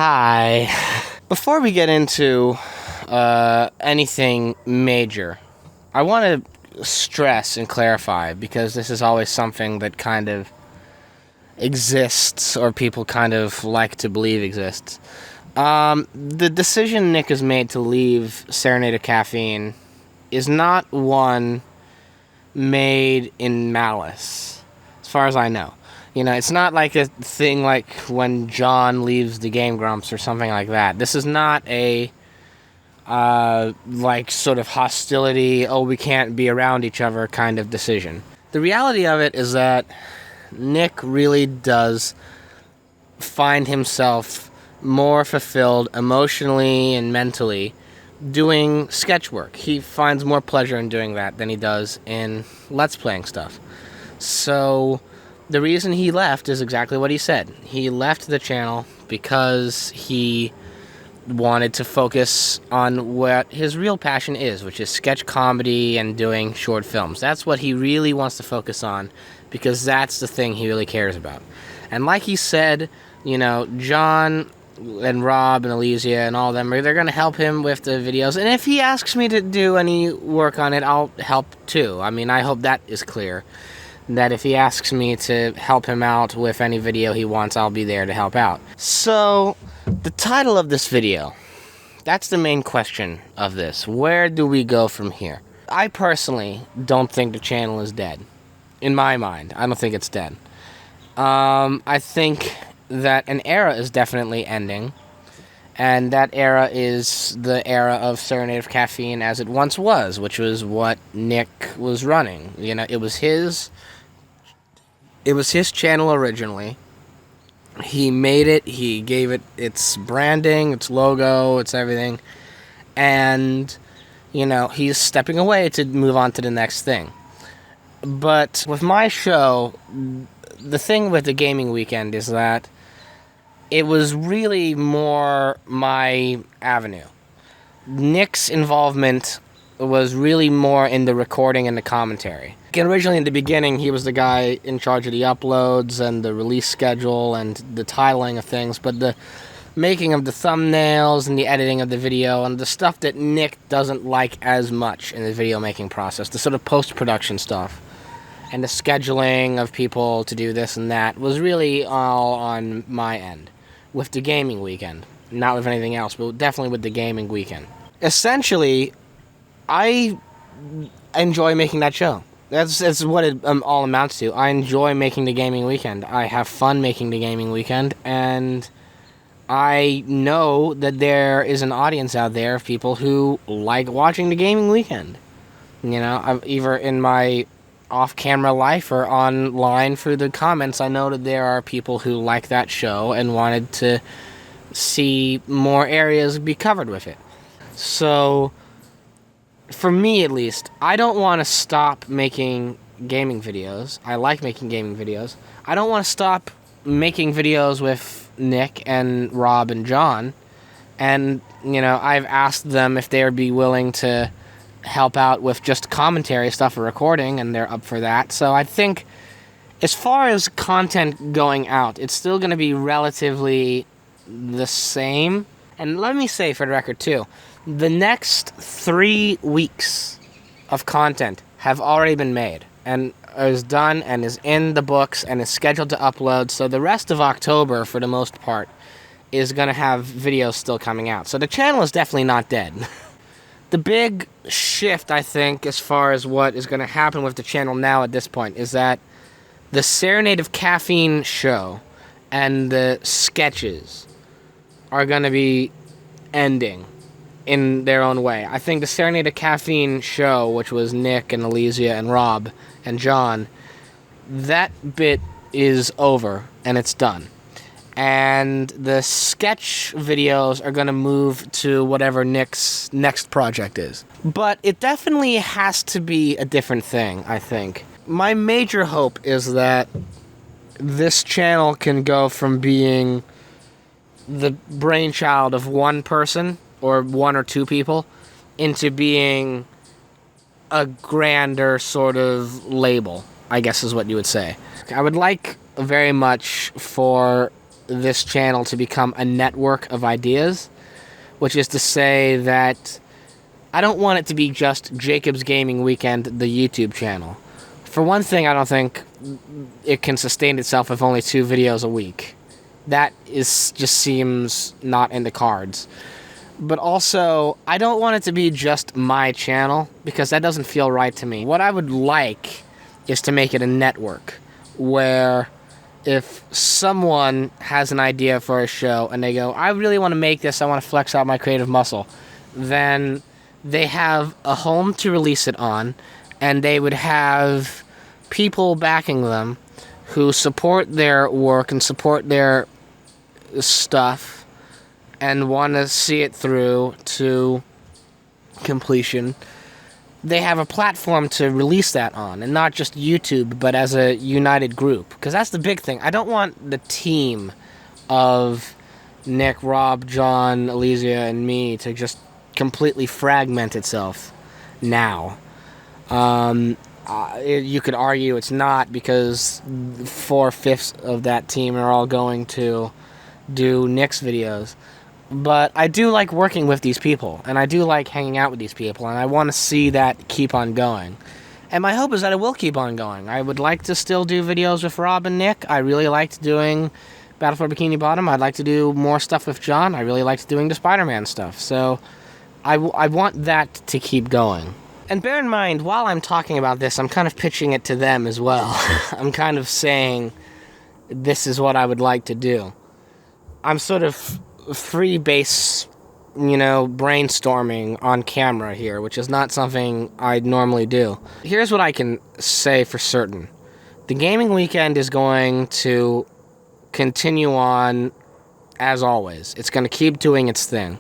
Hi. Before we get into anything major, I want to stress and clarify, because this is always something that kind of exists, or people kind of like to believe exists. The decision Nick has made to leave Serenade Caffeine is not one made in malice, as far as I know. You know, it's not like a thing like when John leaves the Game Grumps or something like that. This is not a, sort of hostility, oh, we can't be around each other kind of decision. The reality of it is that Nick really does find himself more fulfilled emotionally and mentally doing sketch work. He finds more pleasure in doing that than he does in Let's Playing stuff. So the reason he left is exactly what he said. He left the channel because he wanted to focus on what his real passion is, which is sketch comedy and doing short films. That's what he really wants to focus on, because that's the thing he really cares about. And like he said, you know, John and Rob and Elysia and all of them, they're going to help him with the videos. And if he asks me to do any work on it, I'll help too. I mean, I hope that is clear. That if he asks me to help him out with any video he wants, I'll be there to help out. So, the title of this video, that's the main question of this. Where do we go from here? I personally don't think the channel is dead. In my mind, I don't think it's dead. I think that an era is definitely ending, and that era is the era of Serenade Caffeine as it once was, which was what Nick was running. You know, it was his channel originally. He made it, he gave it its branding, its logo, its everything, and, you know, he's stepping away to move on to the next thing. But with my show, the thing with the gaming weekend is that it was really more my avenue. Nick's involvement was really more in the recording and the commentary. And originally in the beginning, he was the guy in charge of the uploads and the release schedule and the titling of things, but the making of the thumbnails and the editing of the video and the stuff that Nick doesn't like as much in the video making process, the sort of post-production stuff and the scheduling of people to do this and that, was really all on my end with the gaming weekend. Not with anything else, but definitely with the gaming weekend. Essentially, I enjoy making that show. That's what it all amounts to. I enjoy making the gaming weekend. I have fun making the gaming weekend, and I know that there is an audience out there of people who like watching the gaming weekend. You know, either in my off-camera life or online through the comments, I know that there are people who like that show and wanted to see more areas be covered with it. So, for me at least, I don't want to stop making gaming videos. I like making gaming videos. I don't want to stop making videos with Nick and Rob and John. And, you know, I've asked them if they would be willing to help out with just commentary stuff or recording, and they're up for that. So I think as far as content going out, it's still going to be relatively the same. And let me say for the record too, the next 3 weeks of content have already been made and is done and is in the books and is scheduled to upload. So the rest of October, for the most part, is going to have videos still coming out. So the channel is definitely not dead. The big shift, I think, as far as what is going to happen with the channel now at this point, is that the Serenade of Caffeine show and the sketches are going to be ending in their own way. I think the Serenade of Caffeine show, which was Nick and Elysia and Rob and John, that bit is over and it's done. And the sketch videos are going to move to whatever Nick's next project is. But it definitely has to be a different thing, I think. My major hope is that this channel can go from being the brainchild of one person, or one or two people, into being a grander sort of label, I guess is what you would say. I would like very much for this channel to become a network of ideas, which is to say that I don't want it to be just Jacob's Gaming Weekend, the YouTube channel. For one thing, I don't think it can sustain itself with only 2 videos a week. That just seems not in the cards. But also, I don't want it to be just my channel, because that doesn't feel right to me. What I would like is to make it a network, where if someone has an idea for a show and they go, I really want to make this, I want to flex out my creative muscle, then they have a home to release it on, and they would have people backing them who support their work and support their stuff and want to see it through to completion. They have a platform to release that on, and not just YouTube, but as a united group. Because that's the big thing. I don't want the team of Nick, Rob, John, Elysia, and me to just completely fragment itself now. You could argue it's not, because 4/5 of that team are all going to do Nick's videos. But I do like working with these people, and I do like hanging out with these people, and I want to see that keep on going. And my hope is that it will keep on going. I would like to still do videos with Rob and Nick. I really liked doing Battle for Bikini Bottom. I'd like to do more stuff with John. I really liked doing the Spider-Man stuff. So I want that to keep going. And bear in mind, while I'm talking about this, I'm kind of pitching it to them as well. I'm kind of saying, this is what I would like to do. I'm sort of free-base, brainstorming on camera here, which is not something I normally do. Here's what I can say for certain. The Gaming Weekend is going to continue on as always. It's going to keep doing its thing.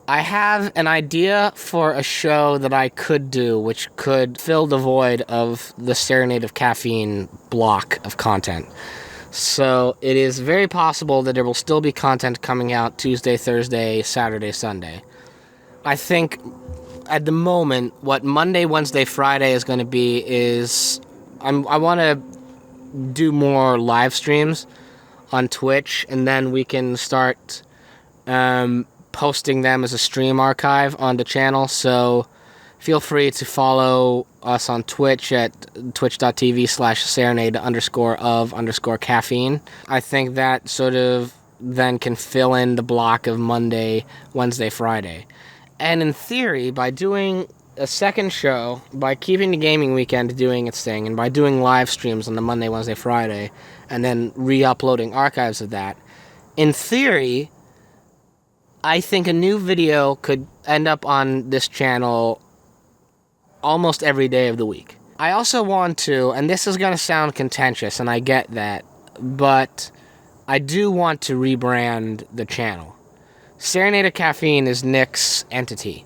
I have an idea for a show that I could do, which could fill the void of the Serenade of Caffeine block of content. So it is very possible that there will still be content coming out Tuesday, Thursday, Saturday, Sunday. I think at the moment, what Monday, Wednesday, Friday is going to be is I want to do more live streams on Twitch, and then we can start posting them as a stream archive on the channel. So feel free to follow us on Twitch at twitch.tv/serenade_of_caffeine. I think that sort of then can fill in the block of Monday, Wednesday, Friday. And in theory, by doing a second show, by keeping the Gaming Weekend doing its thing, and by doing live streams on the Monday, Wednesday, Friday, and then re-uploading archives of that, in theory, I think a new video could end up on this channel almost every day of the week. I also want to, and this is going to sound contentious, and I get that, but I do want to rebrand the channel. Serenade of Caffeine is Nick's entity.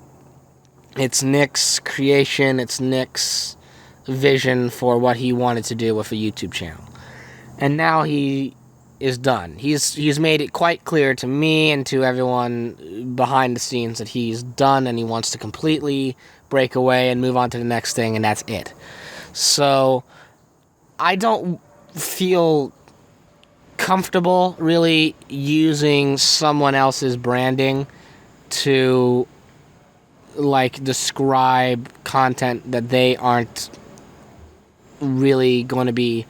It's Nick's creation, it's Nick's vision for what he wanted to do with a YouTube channel. And now he is done. He's made it quite clear to me and to everyone behind the scenes that he's done, and he wants to completely break away and move on to the next thing, and that's it. So I don't feel comfortable really using someone else's branding to describe content that they aren't really going to be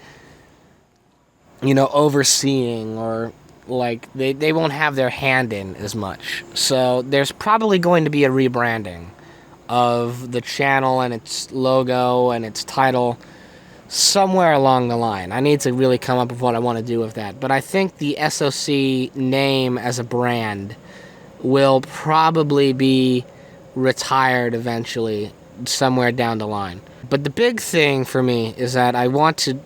overseeing, or they won't have their hand in as much. So there's probably going to be a rebranding of the channel and its logo and its title somewhere along the line. I need to really come up with what I want to do with that. But I think the SOC name as a brand will probably be retired eventually, somewhere down the line. But the big thing for me is that I want to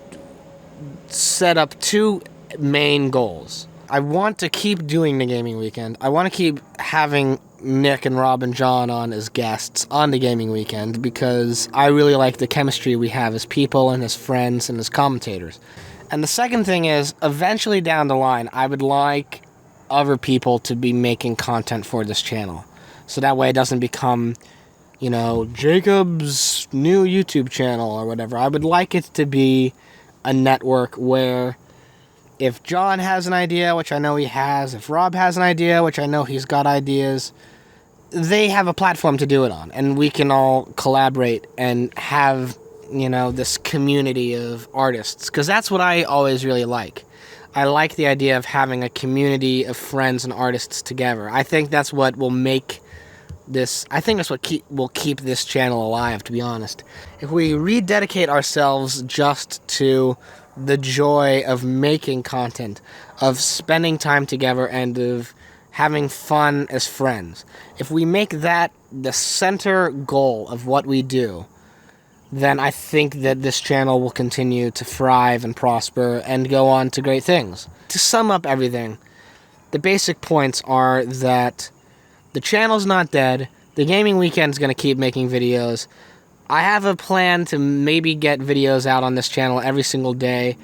set up 2 main goals. I want to keep doing the Gaming Weekend. I want to keep having Nick and Rob and John on as guests on the Gaming Weekend, because I really like the chemistry we have as people and as friends and as commentators. And the second thing is, eventually down the line, I would like other people to be making content for this channel. So that way it doesn't become, Jacob's new YouTube channel or whatever. I would like it to be a network where If John has an idea, which I know he has, if Rob has an idea, which I know he's got ideas, they have a platform to do it on, and we can all collaborate and have, this community of artists, because that's what I always really like. I like the idea of having a community of friends and artists together. I think that's what will make this. I think that's what will keep this channel alive, to be honest. If we rededicate ourselves just to the joy of making content, of spending time together, and of having fun as friends, if we make that the center goal of what we do, then I think that this channel will continue to thrive and prosper and go on to great things. To sum up everything, the basic points are that the channel's not dead. The Gaming Weekend's going to keep making videos. I have a plan to maybe get videos out on this channel every single day.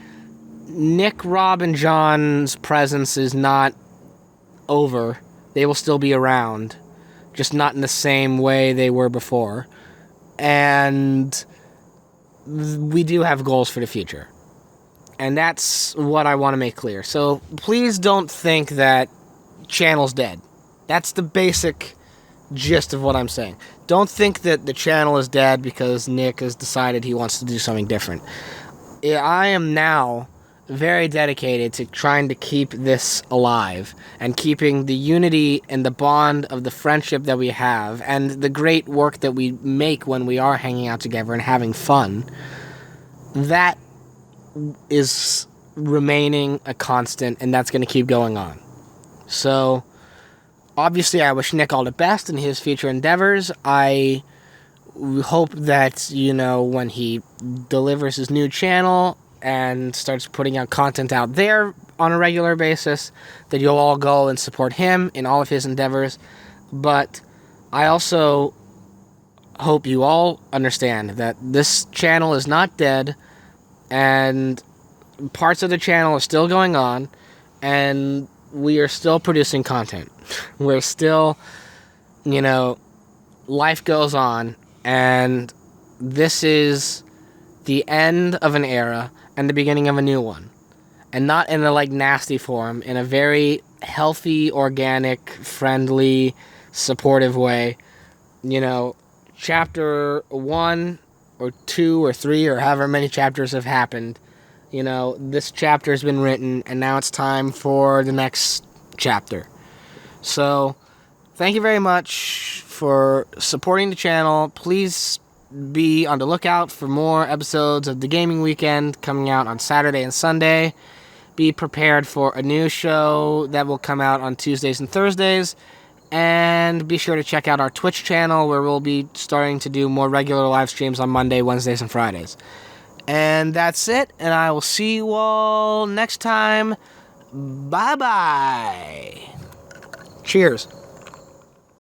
Nick, Rob, and John's presence is not over. They will still be around, just not in the same way they were before. And we do have goals for the future. And that's what I want to make clear. So please don't think that channel's dead. That's the basic gist of what I'm saying. Don't think that the channel is dead because Nick has decided he wants to do something different. I am now very dedicated to trying to keep this alive and keeping the unity and the bond of the friendship that we have and the great work that we make when we are hanging out together and having fun. That is remaining a constant, and that's going to keep going on. So obviously, I wish Nick all the best in his future endeavors. I hope that, when he delivers his new channel and starts putting out content out there on a regular basis, that you'll all go and support him in all of his endeavors. But I also hope you all understand that this channel is not dead, and parts of the channel are still going on, and we are still producing content. We're still, life goes on, and this is the end of an era and the beginning of a new one. And not in a, nasty form, in a very healthy, organic, friendly, supportive way. Chapter 1 or 2 or 3 or however many chapters have happened, this chapter's been written, and now it's time for the next chapter. So, thank you very much for supporting the channel. Please be on the lookout for more episodes of The Gaming Weekend coming out on Saturday and Sunday. Be prepared for a new show that will come out on Tuesdays and Thursdays. And be sure to check out our Twitch channel, where we'll be starting to do more regular live streams on Monday, Wednesdays, and Fridays. And that's it, and I will see you all next time. Bye-bye. Cheers.